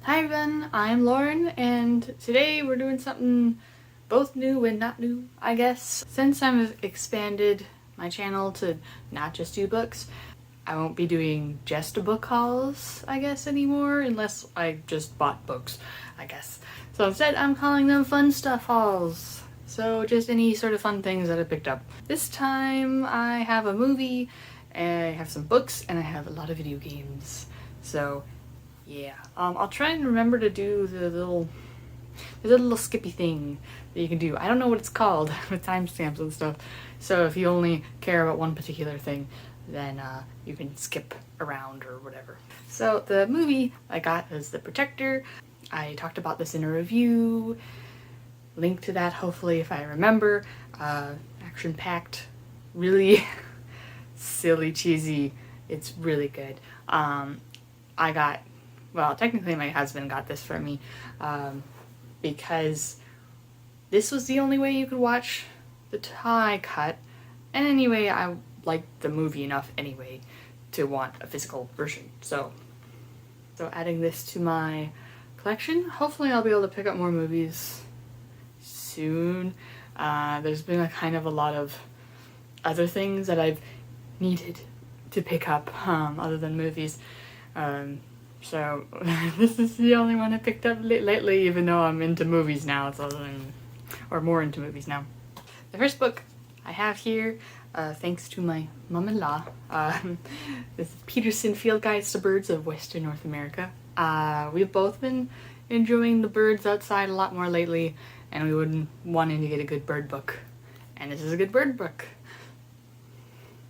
Hi everyone, I'm Lauren, and today we're doing something both new and not new, I guess. Since I've expanded my channel to not just do books, I won't be doing just book hauls, I guess, anymore, unless I just bought books, I guess. So instead, I'm calling them fun stuff hauls. So just any sort of fun things that I picked up. This time I have a movie, and I have some books, and I have a lot of video games. So yeah, I'll try and remember to do there's a little skippy thing that you can do. I don't know what it's called with timestamps and stuff. So if you only care about one particular thing, then you can skip around or whatever. So the movie I got is The Protector. I talked about this in a review. Link to that hopefully if I remember. Action-packed, really silly, cheesy. It's really good. Well, technically my husband got this for me because this was the only way you could watch the Thai cut, and anyway, I liked the movie enough anyway to want a physical version. So adding this to my collection. Hopefully I'll be able to pick up more movies soon. There's been a lot of other things that I've needed to pick up other than movies. So this is the only one I picked up lately, even though I'm into movies now, or more into movies now. The first book I have here, thanks to my mom-in-law, is Peterson Field Guides to Birds of Western North America. We've both been enjoying the birds outside a lot more lately, and we would wanting to get a good bird book. And this is a good bird book.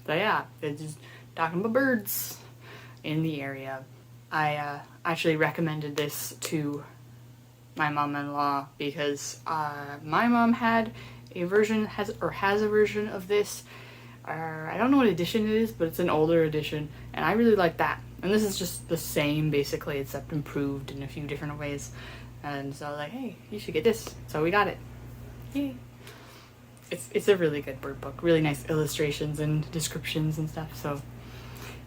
So yeah, it's just talking about birds in the area. I actually recommended this to my mom-in-law because my mom has a version of this. I don't know what edition it is, but it's an older edition, and I really like that. And this is just the same, basically, except improved in a few different ways. And so I was like, hey, you should get this. So we got it. Yay. It's a really good bird book. Really nice illustrations and descriptions and stuff, so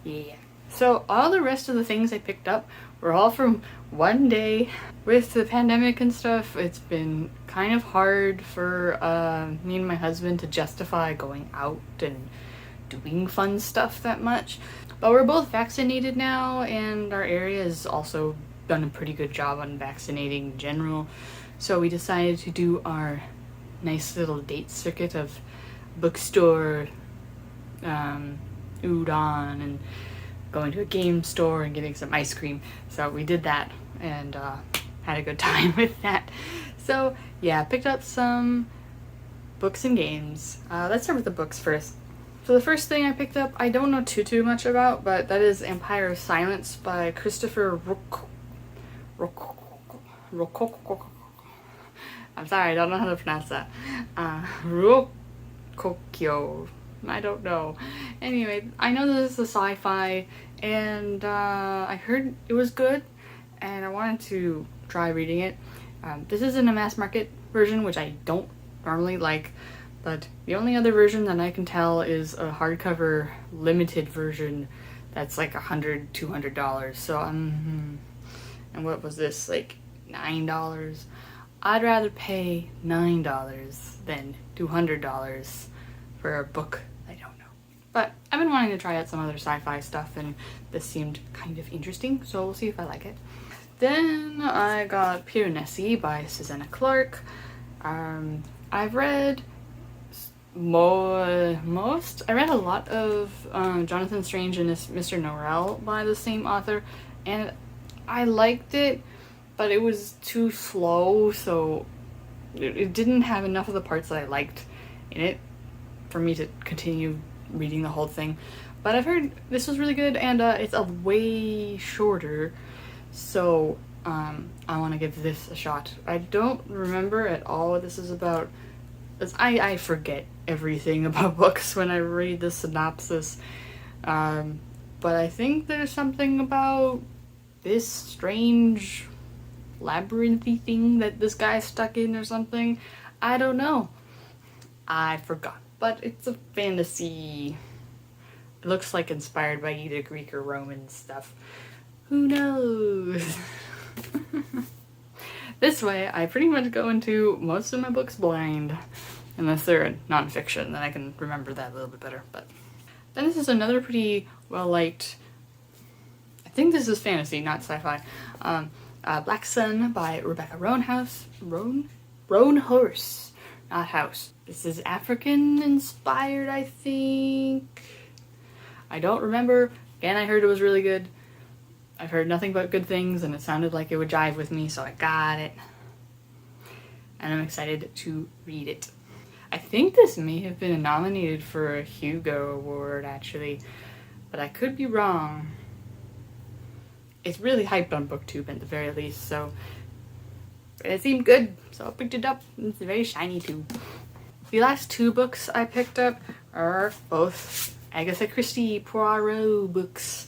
yeah. So all the rest of the things I picked up were all from one day. With the pandemic and stuff, it's been kind of hard for me and my husband to justify going out and doing fun stuff that much. But we're both vaccinated now, and our area has also done a pretty good job on vaccinating in general. So we decided to do our nice little date circuit of bookstore, udon, and going to a game store and getting some ice cream. So we did that and had a good time with that. So yeah, picked up some books and games. Let's start with the books first. So the first thing I picked up, I don't know too much about, but that is Empire of Silence by Christopher I'm sorry, I don't know how to pronounce that. Rokokyo. I don't know. Anyway, I know this is a sci-fi, and I heard it was good, and I wanted to try reading it. This isn't a mass market version, which I don't normally like, but the only other version that I can tell is a hardcover limited version that's like $100-$200. So and what was this, like $9? I'd rather pay $9 than $200 for a book I don't know. But I've been wanting to try out some other sci-fi stuff, and this seemed kind of interesting, so we'll see if I like it. Then I got Piranesi by Susanna Clarke. I've read I read a lot of Jonathan Strange and Mr. Norrell by the same author, and I liked it, but it was too slow, so it didn't have enough of the parts that I liked in it for me to continue reading the whole thing. But I've heard this was really good, and it's a way shorter, so I want to give this a shot. I don't remember at all what this is about. I forget everything about books when I read the synopsis, but I think there's something about this strange labyrinthy thing that this guy's stuck in or something. I don't know. I forgot. But it's a fantasy. It looks like inspired by either Greek or Roman stuff. Who knows? This way, I pretty much go into most of my books blind, unless they're nonfiction, then I can remember that a little bit better. But then this is another pretty well-liked, I think this is fantasy, not sci-fi, Black Sun by Rebecca Roanhorse, not House. This is African-inspired, I think. I don't remember. Again, I heard it was really good. I've heard nothing but good things, and it sounded like it would jive with me, so I got it. And I'm excited to read it. I think this may have been nominated for a Hugo Award, actually, but I could be wrong. It's really hyped on BookTube at the very least, so it seemed good, so I picked it up. It's very shiny too. The last two books I picked up are both Agatha Christie Poirot books.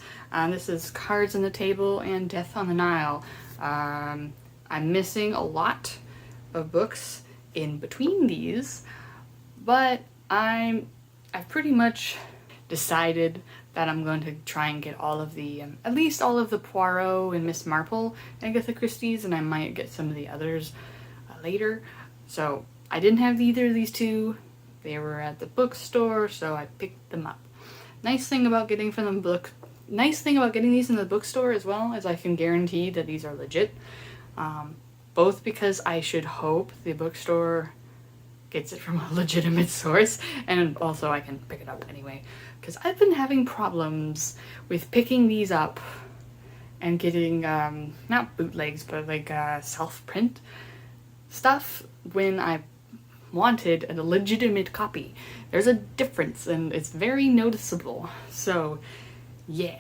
This is Cards on the Table and Death on the Nile. I'm missing a lot of books in between these, but I've pretty much decided that I'm going to try and get all of the, at least all of the Poirot and Miss Marple Agatha Christie's, and I might get some of the others later. So I didn't have either of these two. They were at the bookstore, so I picked them up. Nice thing about getting these in the bookstore as well is I can guarantee that these are legit. Both because I should hope the bookstore gets it from a legitimate source, and also I can pick it up anyway. Because I've been having problems with picking these up and getting, not bootlegs, but like self-print stuff when I wanted a legitimate copy. There's a difference, and it's very noticeable. So, yeah.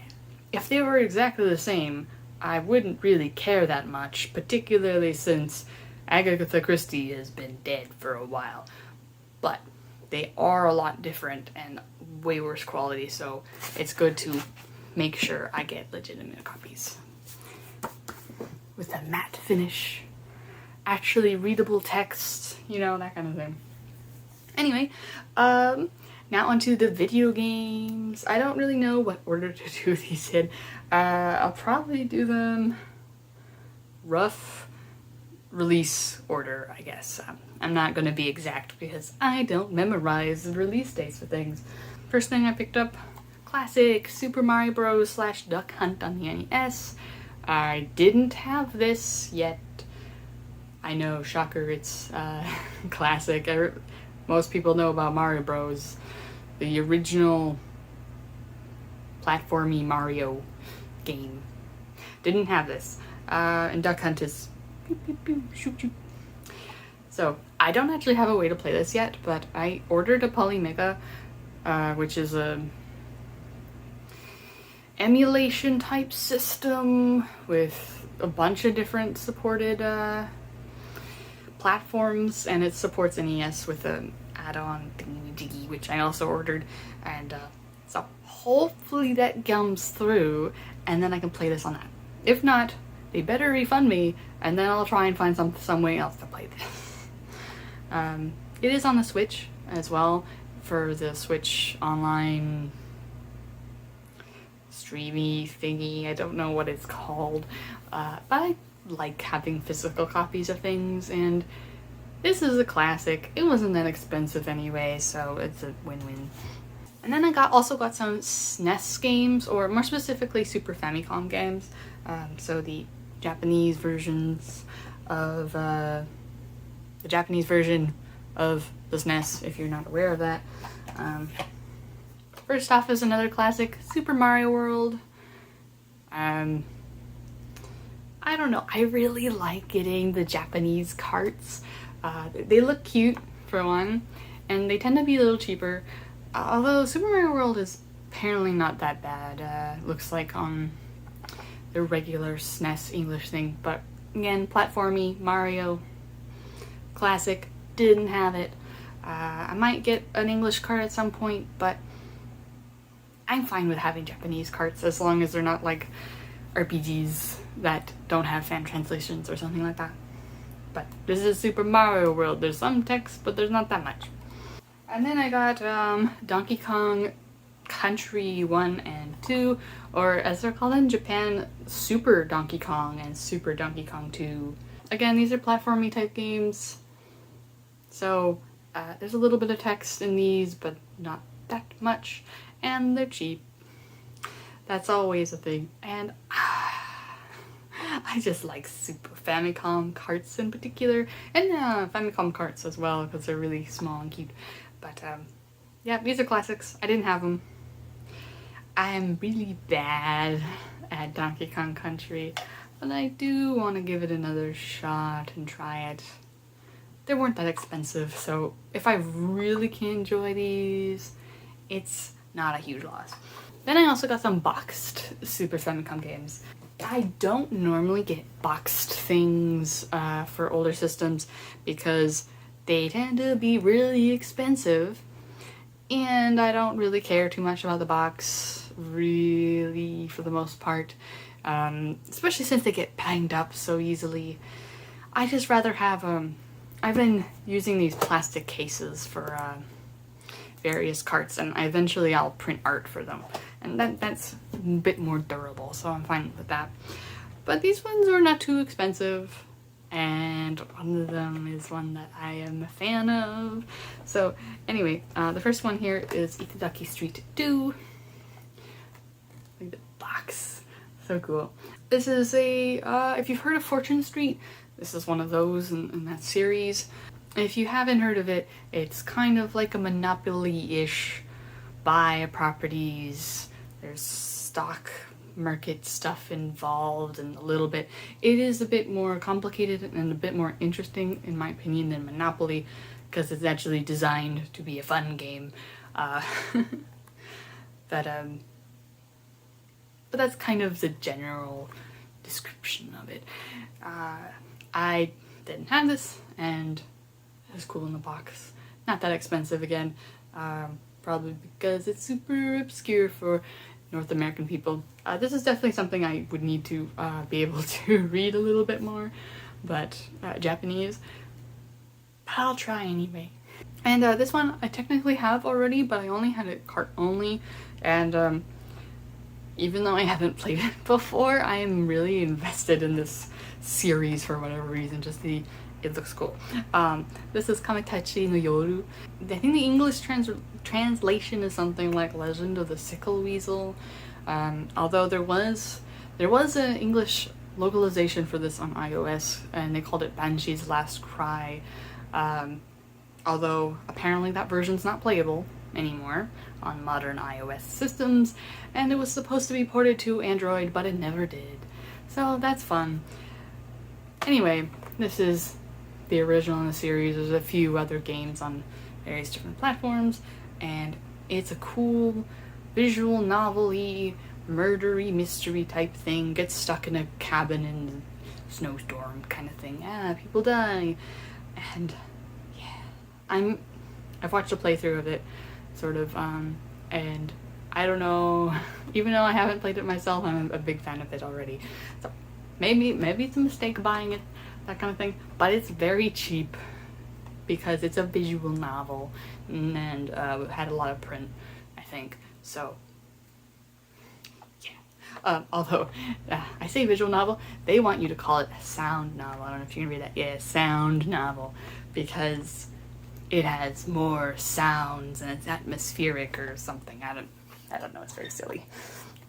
If they were exactly the same, I wouldn't really care that much, particularly since Agatha Christie has been dead for a while. But they are a lot different and way worse quality, so it's good to make sure I get legitimate copies. With a matte finish, actually readable text, you know, that kind of thing. Anyway, now onto the video games. I don't really know what order to do these in. I'll probably do them rough release order, I guess. I'm not going to be exact because I don't memorize the release dates for things. First thing I picked up, classic Super Mario Bros. / Duck Hunt on the NES. I didn't have this yet. I know, shocker, it's classic. Most people know about Mario Bros. The original platformy Mario game. Didn't have this. And Duck Hunt is pew, pew, pew, shoot you. So, I don't actually have a way to play this yet, but I ordered a Polymega, which is a emulation type system with a bunch of different supported platforms, and it supports NES with an add-on thingy-jiggy, which I also ordered, and so hopefully that comes through, and then I can play this on that. If not, they better refund me, and then I'll try and find some way else to play this. It is on the Switch as well, for the Switch online streamy thingy. I don't know what it's called, but I like having physical copies of things, and this is a classic. It wasn't that expensive anyway, so it's a win-win. And then I also got some SNES games, or more specifically Super Famicom games. So the Japanese versions of the Japanese version of the SNES, if you're not aware of that. First off is another classic, Super Mario World. I don't know, I really like getting the Japanese carts. They look cute, for one, and they tend to be a little cheaper. Although Super Mario World is apparently not that bad, looks like on the regular SNES English thing. But again, platformy, Mario, classic, didn't have it. I might get an English cart at some point, but I'm fine with having Japanese carts as long as they're not like RPGs that don't have fan translations or something like that. But this is Super Mario World. There's some text, but there's not that much. And then I got Donkey Kong Country 1 and 2, or as they're called in Japan, Super Donkey Kong and Super Donkey Kong 2. Again, these are platformy type games, so there's a little bit of text in these, but not that much, and they're cheap. That's always a thing, and I just like Super Famicom carts in particular, and Famicom carts as well, because they're really small and cute. But yeah, these are classics. I didn't have them. I'm really bad at Donkey Kong Country, but I do want to give it another shot and try it. They weren't that expensive, so if I really can enjoy these, it's not a huge loss. Then I also got some boxed Super Famicom games. I don't normally get boxed things for older systems because they tend to be really expensive, and I don't really care too much about the box, really, for the most part, especially since they get banged up so easily. I just rather have, I've been using these plastic cases for various carts, and eventually I'll print art for them, and that's a bit more durable, so I'm fine with that. But these ones are not too expensive, and one of them is one that I am a fan of. So anyway, the first one here is Itadaki Street 2. Look at the box, so cool. This is a, if you've heard of Fortune Street, this is one of those in that series. If you haven't heard of it, it's kind of like a Monopoly-ish, buy properties, there's stock market stuff involved, and a little bit. It is a bit more complicated and a bit more interesting, in my opinion, than Monopoly, because it's actually designed to be a fun game. But that's kind of the general description of it. I didn't have this, and it was cool in the box. Not that expensive again, probably because it's super obscure for North American people. This is definitely something I would need to be able to read a little bit more, but Japanese. But I'll try anyway. And this one I technically have already, but I only had it cart only, and even though I haven't played it before, I am really invested in this series for whatever reason. It looks cool. This is Kamitachi no Yoru. I think the English translation is something like Legend of the Sickle Weasel. Although there was an English localization for this on iOS, and they called it Banshee's Last Cry. Although apparently that version's not playable anymore on modern iOS systems, and it was supposed to be ported to Android, but it never did. So that's fun. Anyway, this is the original in the series. There's a few other games on various different platforms, and it's a cool visual novel-y, murdery mystery type thing. Get stuck in a cabin in a snowstorm kind of thing. People die. And yeah, I've watched a playthrough of it, sort of, and I don't know, even though I haven't played it myself, I'm a big fan of it already. So maybe it's a mistake buying it, that kind of thing, but it's very cheap because it's a visual novel, and had a lot of print, I think. So yeah. Although I say visual novel, they want you to call it a sound novel. I don't know if you can read that. Yeah, sound novel, because it has more sounds and it's atmospheric or something. I don't know, it's very silly.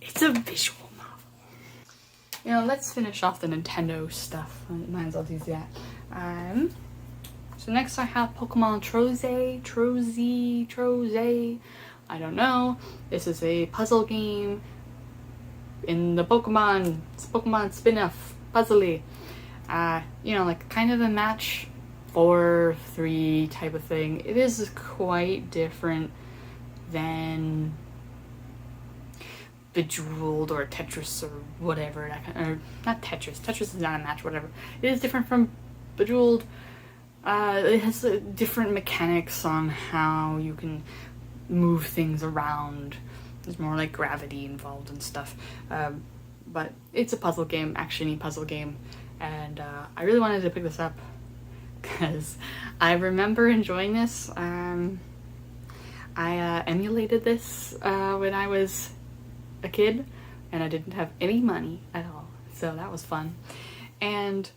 It's a visual novel. You know, let's finish off the Nintendo stuff. Might as well do that. So next I have Pokemon Troze. I don't know. This is a puzzle game in the Pokemon spin-off puzzle-y. You know, like kind of a match 4-3 type of thing. It is quite different than Bejeweled or Tetris or whatever. Or not Tetris. Tetris is not a match, whatever. It is different from Bejeweled. It has different mechanics on how you can move things around. There's more like gravity involved and stuff. But it's a puzzle game, action-y puzzle game. And I really wanted to pick this up because I remember enjoying this. I emulated this when I was a kid, and I didn't have any money at all, so that was fun. And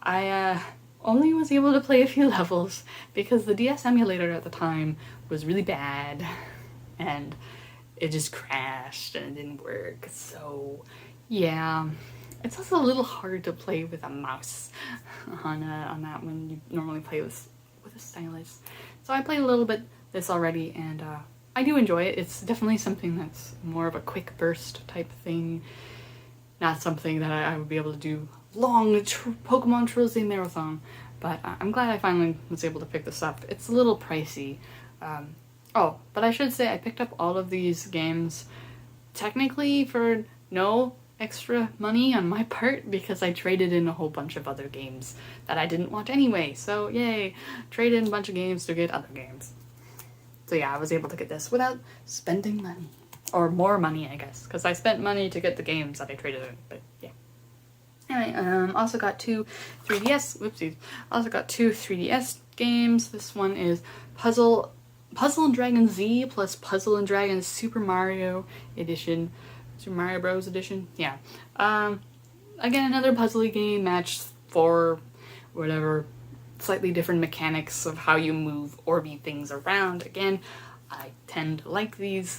I only was able to play a few levels because the DS emulator at the time was really bad and it just crashed and it didn't work. So yeah, it's also a little hard to play with a mouse on that when you normally play with a stylus. So I played a little bit this already, and I do enjoy it. It's definitely something that's more of a quick burst type thing, not something that I would be able to do long Pokemon Trilogy Marathon, but I'm glad I finally was able to pick this up. It's a little pricey. Oh, but I should say I picked up all of these games technically for no extra money on my part because I traded in a whole bunch of other games that I didn't want anyway. So yay, trade in a bunch of games to get other games. So yeah, I was able to get this without spending money. Or more money, I guess, because I spent money to get the games that I traded in, but yeah. Anyway, also got two 3DS, whoopsies, also got two 3DS games. This one is Puzzle and Dragon Z plus Puzzle and Dragon Super Mario Edition. Super Mario Bros. Edition? Yeah. Again, another puzzle game, match for whatever, slightly different mechanics of how you move Orby things around. Again, I tend to like these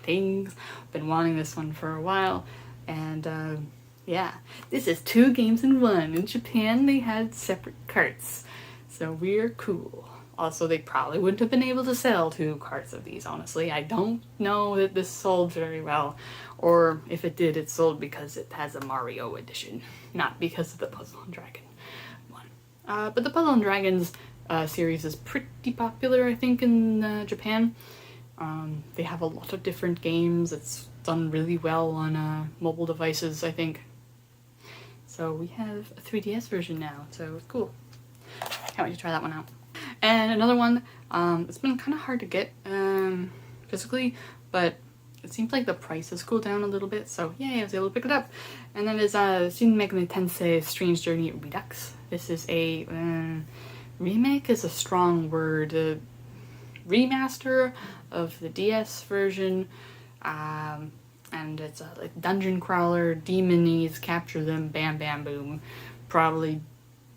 things. Been wanting this one for a while. And yeah, this is 2 games in 1. In Japan, they had separate carts. So we're cool. Also, they probably wouldn't have been able to sell 2 carts of these, honestly. I don't know that this sold very well. Or if it did, it sold because it has a Mario edition, not because of the Puzzle and Dragon one. But the Puzzle and Dragons series is pretty popular, I think, in Japan. They have a lot of different games. It's done really well on mobile devices, I think. So we have a 3DS version now, so it's cool. Can't wait to try that one out. And another one, it's been kind of hard to get physically, but it seems like the price has cooled down a little bit, so yay, I was able to pick it up. And then there's Shin Megami Tensei Strange Journey Redux. This is a remake is a strong word, remaster of the DS version, and it's a like dungeon crawler, demonies, capture them, bam bam boom, probably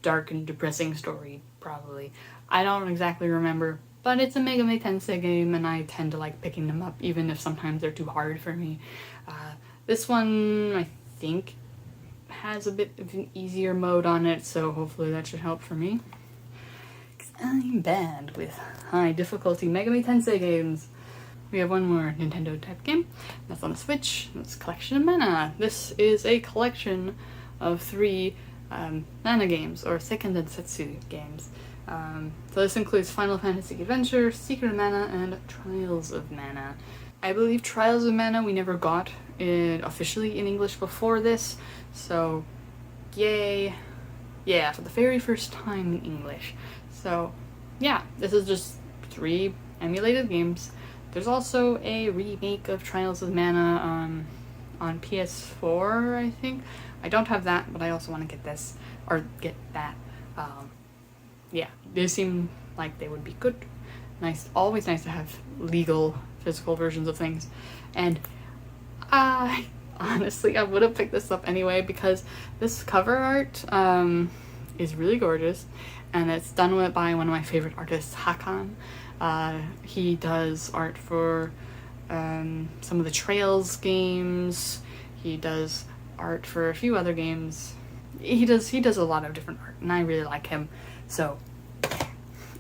dark and depressing story, probably. I don't exactly remember, but it's a Megami Tensei game and I tend to like picking them up even if sometimes they're too hard for me. This one, I think, has a bit of an easier mode on it, so hopefully that should help for me. Because I'm bad with high difficulty Megami Tensei games. We have one more Nintendo type game. That's on the Switch. That's Collection of Mana. This is a collection of 3 Mana games, or Seiken Densetsu games. So this includes Final Fantasy Adventure, Secret of Mana, and Trials of Mana. I believe Trials of Mana we never got officially in English before this, so yay. Yeah, for the very first time in English. So yeah, this is just 3 emulated games. There's also a remake of Trials of Mana on PS4, I think. I don't have that, but I also want to get this, or get that. Yeah, they seem like they would be good. Nice, always nice to have legal, physical versions of things. And honestly, I would have picked this up anyway because this cover art is really gorgeous, and it's done by one of my favorite artists, Hakan. He does art for some of the Trails games. He does art for a few other games. He does a lot of different art, and I really like him. So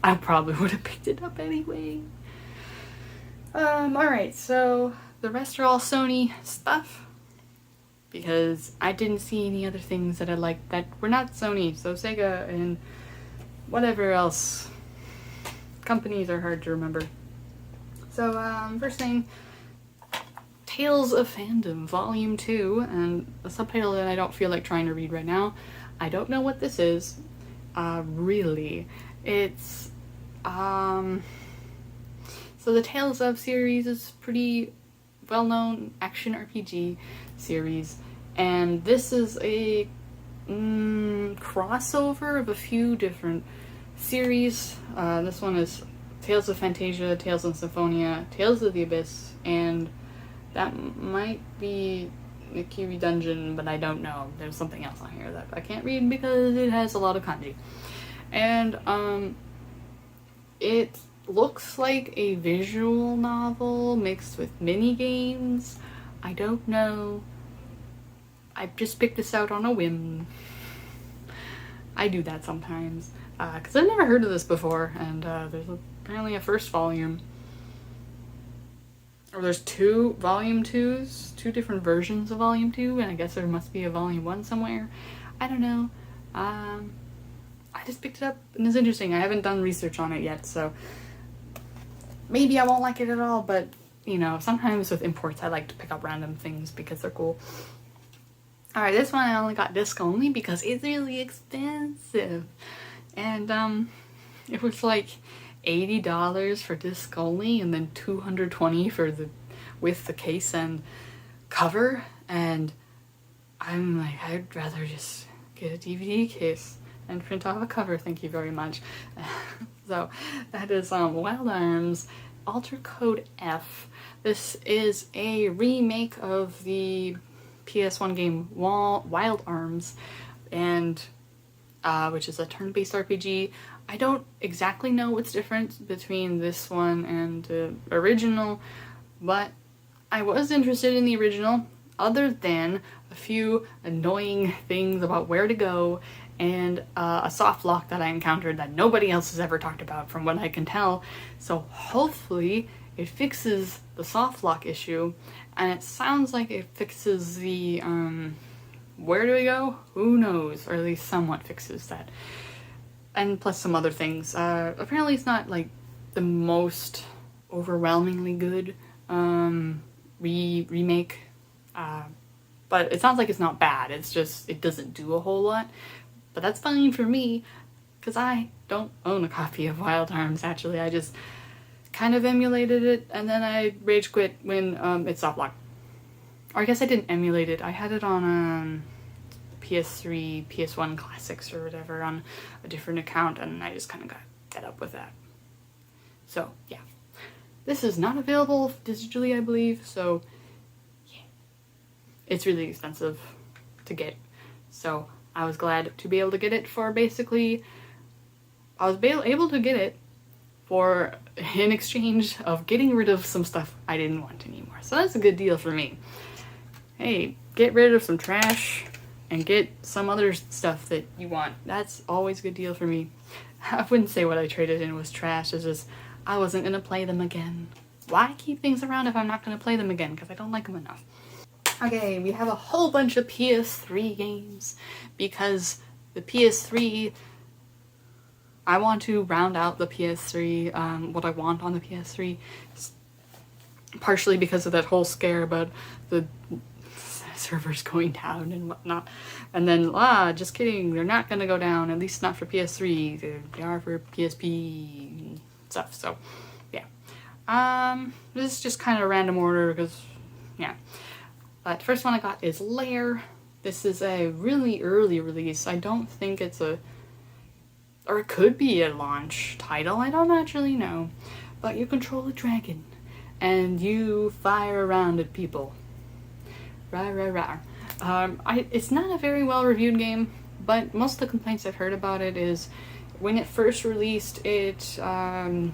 I probably would have picked it up anyway. Alright, so the rest are all Sony stuff, because I didn't see any other things that I liked that were not Sony. So Sega and whatever else. Companies are hard to remember. So, first thing, Tales of Fandom Volume 2, and a subtitle that I don't feel like trying to read right now. I don't know what this is. Really. It's, so the Tales of series is pretty well-known action RPG series, and this is a crossover of a few different series. This one is Tales of Fantasia, Tales of Symphonia, Tales of the Abyss, and that might be a Kiwi Dungeon, but I don't know. There's something else on here that I can't read because it has a lot of kanji. And it looks like a visual novel mixed with mini games. I don't know. I just picked this out on a whim. I do that sometimes. Because I've never heard of this before, and there's apparently a first volume. Or there's two volume 2s, two different versions of volume 2, and I guess there must be a volume 1 somewhere. I don't know. I just picked it up, and it's interesting. I haven't done research on it yet, so maybe I won't like it at all, but, you know, sometimes with imports I like to pick up random things because they're cool. Alright, this one I only got disc only because it's really expensive. And it was like $80 for disc only, and then $220 for the with the case and cover, and I'm like, I'd rather just get a DVD case and print off a cover, thank you very much. So that is Wild Arms Alter Code F. This is a remake of the PS1 game Wild Arms, and which is a turn-based RPG. I don't exactly know what's different between this one and the original, but I was interested in the original, other than a few annoying things about where to go and a soft lock that I encountered that nobody else has ever talked about from what I can tell. So hopefully it fixes the soft lock issue, and it sounds like it fixes the where do we go? Who knows? Or at least somewhat fixes that. And plus some other things. Apparently it's not like the most overwhelmingly good remake, but it sounds like it's not bad. It's just, it doesn't do a whole lot. But that's fine for me, because I don't own a copy of Wild Arms, actually. I just kind of emulated it, and then I rage quit when it soft locked. Or I guess I didn't emulate it. I had it on PS3, PS1 Classics or whatever on a different account, and I just kind of got fed up with that. So, yeah. This is not available digitally, I believe, so yeah. It's really expensive to get. So, I was glad to be able to get it for basically... I was able to get it for in exchange of getting rid of some stuff I didn't want anymore. So that's a good deal for me. Hey, get rid of some trash and get some other stuff that you want. That's always a good deal for me. I wouldn't say what I traded in was trash. It's just I wasn't going to play them again. Why keep things around if I'm not going to play them again? Because I don't like them enough. Okay, we have a whole bunch of PS3 games because the PS3... I want to round out the PS3, what I want on the PS3, partially because of that whole scare about the servers going down and whatnot, and then, just kidding, they're not gonna go down, at least not for PS3, they are for PSP stuff, so, yeah. This is just kind of random order, because, yeah. But first one I got is Lair. This is a really early release. I don't think it's a... or it could be a launch title, I don't actually know. But you control a dragon, and you fire around at people. Rah, rah, rah. It's not a very well-reviewed game, but most of the complaints I've heard about it is when it first released, the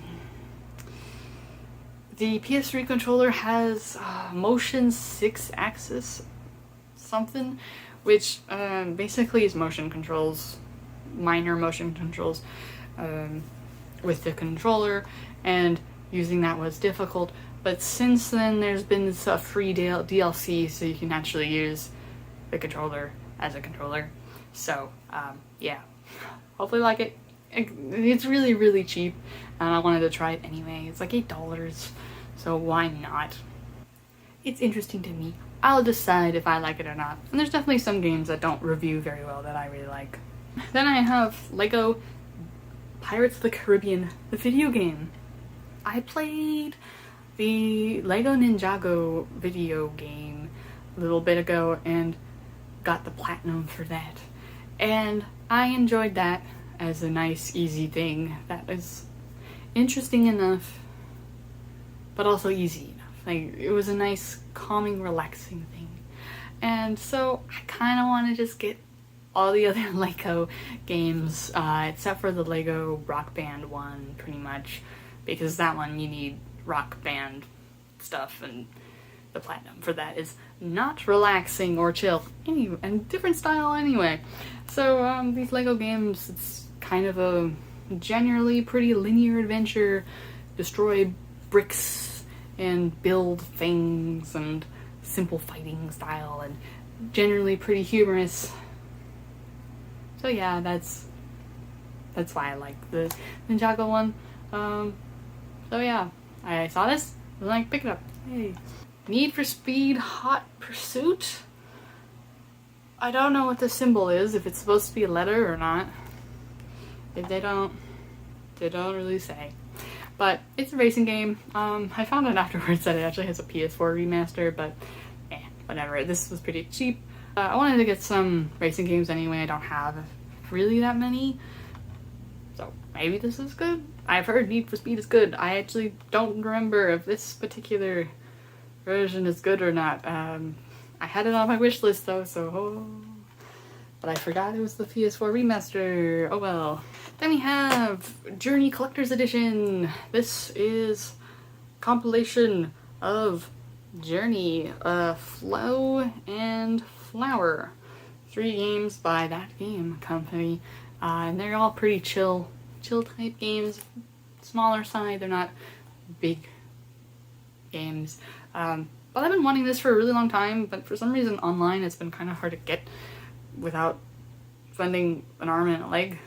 PS3 controller has motion 6-axis something, which basically is motion controls, minor motion controls with the controller, and using that was difficult. But since then there's been this free DLC, so you can actually use the controller as a controller. So yeah, hopefully like it. It's really, really cheap, and I wanted to try it anyway. It's like $8, so why not? It's interesting to me. I'll decide if I like it or not. And there's definitely some games that don't review very well that I really like. Then I have Lego Pirates of the Caribbean, the video game. I played the Lego Ninjago video game a little bit ago and got the platinum for that. And I enjoyed that as a nice, easy thing that is interesting enough, but also easy enough. Like, it was a nice, calming, relaxing thing. And so I kind of want to just get all the other Lego games, except for the Lego Rock Band one, pretty much, because that one you need Rock Band stuff, and the platinum for that is not relaxing or chill, and different style anyway. So these Lego games, it's kind of a generally pretty linear adventure, destroy bricks and build things, and simple fighting style, and generally pretty humorous. So yeah, that's why I like the Ninjago one. So yeah, I saw this, I was like, pick it up. Hey. Need for Speed Hot Pursuit? I don't know what the symbol is, if it's supposed to be a letter or not. If they don't really say. But it's a racing game. I found out afterwards that it actually has a PS4 remaster, but whatever. This was pretty cheap. I wanted to get some racing games anyway. I don't have really that many. So maybe this is good. I've heard Need for Speed is good. I actually don't remember if this particular version is good or not. I had it on my wish list though, but I forgot it was the PS4 remaster. Oh well. Then we have Journey Collector's Edition. This is compilation of Journey, Flow, and Flower. 3 games by that game company, and they're all pretty chill type games. Smaller side, they're not big games. But I've been wanting this for a really long time, but for some reason online it's been kind of hard to get without spending an arm and a leg.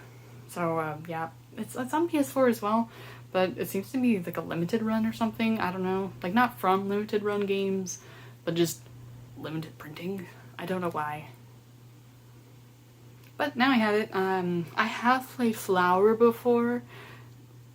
So yeah, it's on PS4 as well, but it seems to be like a limited run or something. I don't know, like not from limited run games, but just limited printing. I don't know why. But now I have it. I have played Flower before,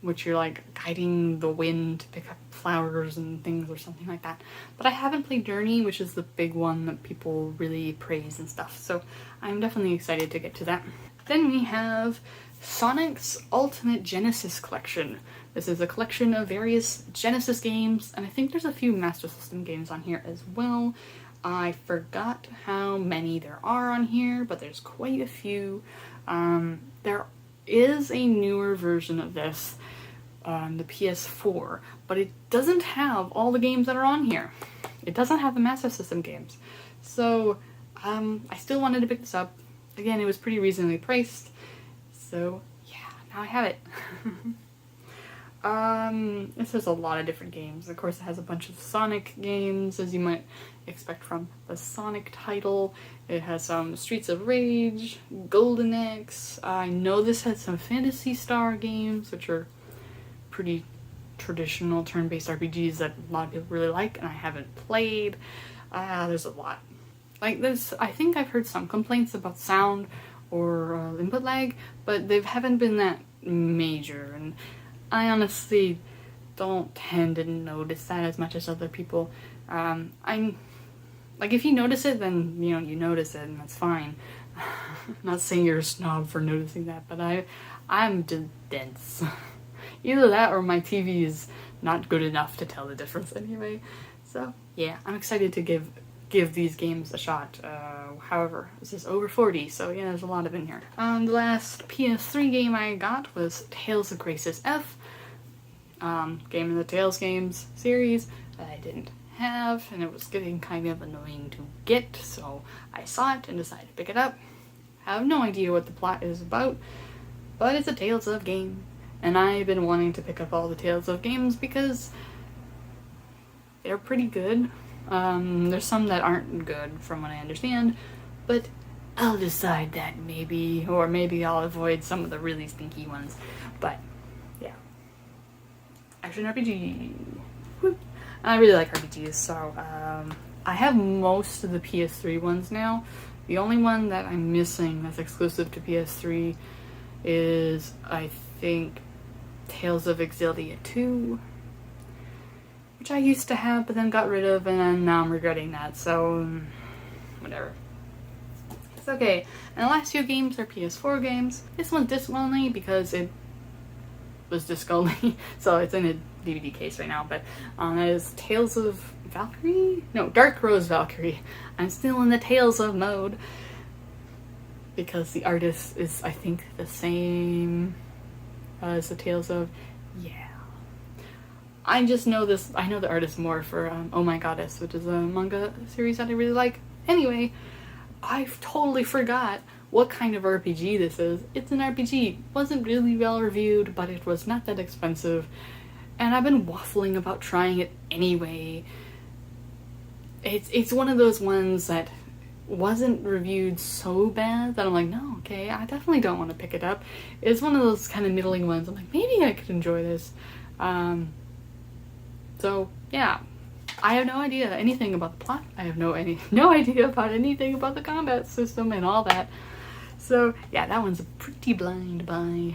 which you're like guiding the wind to pick up flowers and things or something like that. But I haven't played Journey, which is the big one that people really praise and stuff. So I'm definitely excited to get to that. Then we have Sonic's Ultimate Genesis Collection. This is a collection of various Genesis games, and I think there's a few Master System games on here as well. I forgot how many there are on here, but there's quite a few. There is a newer version of this on the PS4, but it doesn't have all the games that are on here. It doesn't have the Master System games. So I still wanted to pick this up. Again, it was pretty reasonably priced. So yeah, now I have it. This has a lot of different games. Of course, it has a bunch of Sonic games, as you might expect from the Sonic title. It has some Streets of Rage, Golden Axe. I know this has some Phantasy Star games, which are pretty traditional turn-based RPGs that a lot of people really like, and I haven't played. There's a lot. Like this, I think I've heard some complaints about sound or input lag, but they haven't been that major, and I honestly don't tend to notice that as much as other people. I'm like, if you notice it, then you notice it, and that's fine. I'm not saying you're a snob for noticing that, but I'm just dense. Either that or my TV is not good enough to tell the difference anyway. So yeah, I'm excited to give these games a shot. However, this is over 40, so yeah, there's a lot of in here. The last PS3 game I got was Tales of Graces F. Game in the Tales games series that I didn't have, and it was getting kind of annoying to get, so I saw it and decided to pick it up. I have no idea what the plot is about, but it's a Tales of game, and I've been wanting to pick up all the Tales of games because they're pretty good. There's some that aren't good from what I understand, but I'll decide that maybe, or maybe I'll avoid some of the really stinky ones. But yeah, action RPG. Woo. I really like RPGs, so I have most of the PS3 ones now. The only one that I'm missing that's exclusive to PS3 is, I think, Tales of Exillia 2, which I used to have but then got rid of, and then now I'm regretting that, so whatever. It's okay. And the last few games are PS4 games. This one's disc only because it was disc only, so it's in a DVD case right now, but that is Tales of Valkyrie? No, Dark Rose Valkyrie. I'm still in the Tales of mode because the artist is, I think, the same as the Tales of. Yeah. I just know this. I know the artist more for Oh My Goddess, which is a manga series that I really like. Anyway, I totally forgot what kind of RPG this is. It's an RPG. Wasn't really well reviewed, but it was not that expensive. And I've been waffling about trying it anyway. It's one of those ones that wasn't reviewed so bad that I'm like, no, okay, I definitely don't want to pick it up. It's one of those kind of middling ones. I'm like, maybe I could enjoy this. So yeah, I have no idea anything about the plot. I have no idea about anything about the combat system and all that. So yeah, that one's a pretty blind buy.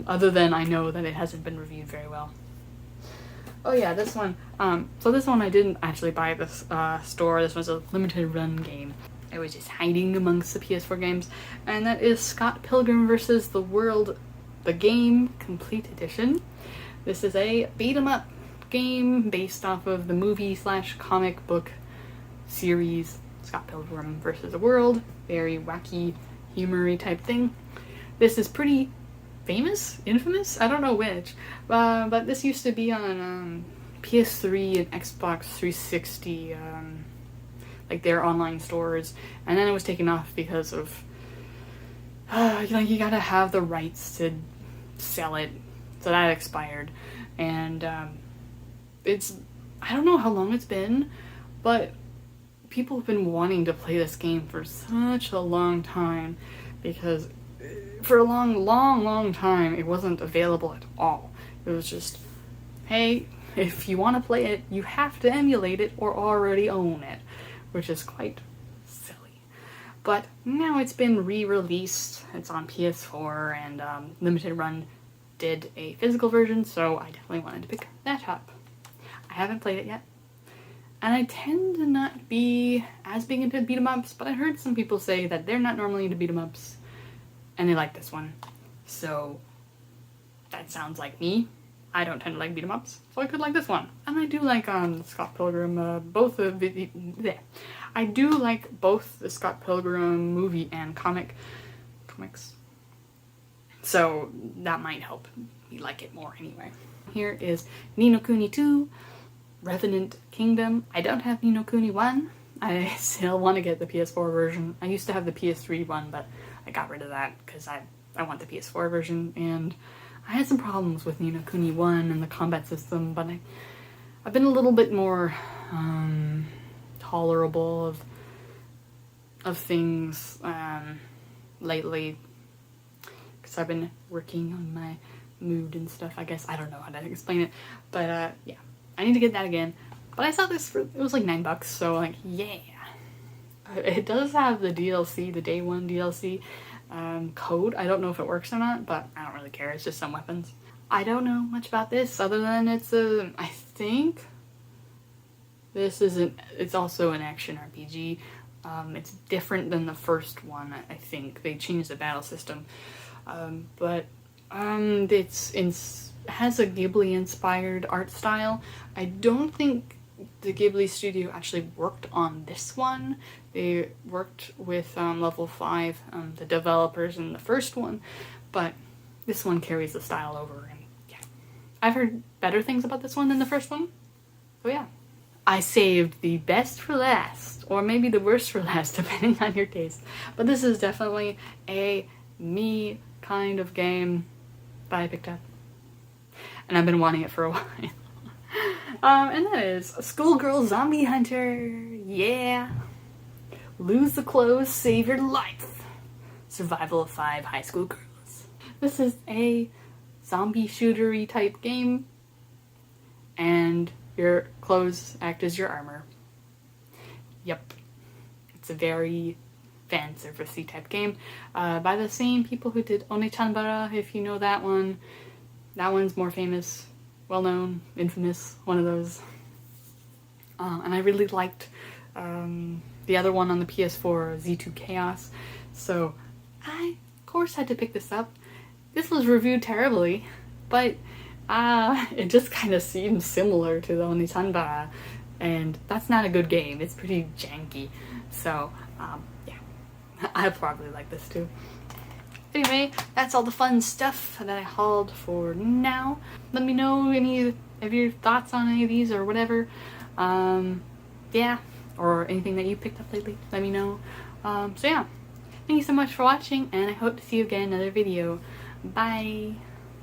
Other than I know that it hasn't been reviewed very well. Oh yeah, this one. So this one I didn't actually buy at this store. This was a limited run game. It was just hiding amongst the PS4 games, and that is Scott Pilgrim vs. the World, the game complete edition. This is a beat 'em up game based off of the movie/comic book series Scott Pilgrim vs. the World. Very wacky, humory type thing. This is pretty famous, infamous, I don't know which, but this used to be on PS3 and Xbox 360, like their online stores, and then it was taken off because of like you gotta have the rights to sell it, so that expired. And it's, I don't know how long it's been, but people have been wanting to play this game for such a long time, because for a long time it wasn't available at all. It was just, hey, if you want to play it, you have to emulate it or already own it, which is quite silly. But now it's been re-released. It's on PS4, and Limited Run did a physical version, so I definitely wanted to pick that up. I haven't played it yet, and I tend to not be as big into beat 'em ups, but I heard some people say that they're not normally into beat 'em ups, and they like this one. So that sounds like me. I don't tend to like beat 'em ups, so I could like this one. And I do like Scott Pilgrim, both of the. I do like both the Scott Pilgrim movie and comics. So that might help me like it more anyway. Here is Ni no Kuni 2, Revenant Kingdom. I don't have Ni no Kuni 1. I still want to get the PS4 version. I used to have the PS3 one, but I got rid of that because I want the PS4 version, and I had some problems with Ni no Kuni 1 and the combat system, but I've been a little bit more tolerable of things lately, because I've been working on my mood and stuff, I guess. I don't know how to explain it, but yeah, I need to get that again. But I saw this for, it was like $9, so like, yeah. It does have the DLC, the day one DLC code. I don't know if it works or not, but I don't really care. It's just some weapons. I don't know much about this other than it's a, I think this is it's also an action RPG. It's different than the first one, I think. They changed the battle system. But it has a Ghibli-inspired art style. I don't think the Ghibli studio actually worked on this one. They worked with Level 5, the developers in the first one, but this one carries the style over, and yeah. I've heard better things about this one than the first one, so yeah. I saved the best for last, or maybe the worst for last, depending on your taste. But this is definitely a me kind of game that I picked up, and I've been wanting it for a while. And that is Schoolgirl Zombie Hunter. Yeah. Lose the clothes, save your life. Survival of 5 high school girls. This is a zombie shootery type game, and your clothes act as your armor. Yep. It's a very fan servicey type game by the same people who did Onechanbara, if you know that one. That one's more famous, well known, infamous, one of those. And I really liked the other one on the PS4, Z2 Chaos, so I of course had to pick this up. This was reviewed terribly, but It just kind of seems similar to the Onisanbara, and that's not a good game. It's pretty janky. So, yeah, I probably like this too. Anyway, that's all the fun stuff that I hauled for now. Let me know any of your thoughts on any of these or whatever. Yeah, or anything that you picked up lately. Let me know. So yeah, thank you so much for watching, and I hope to see you again in another video. Bye!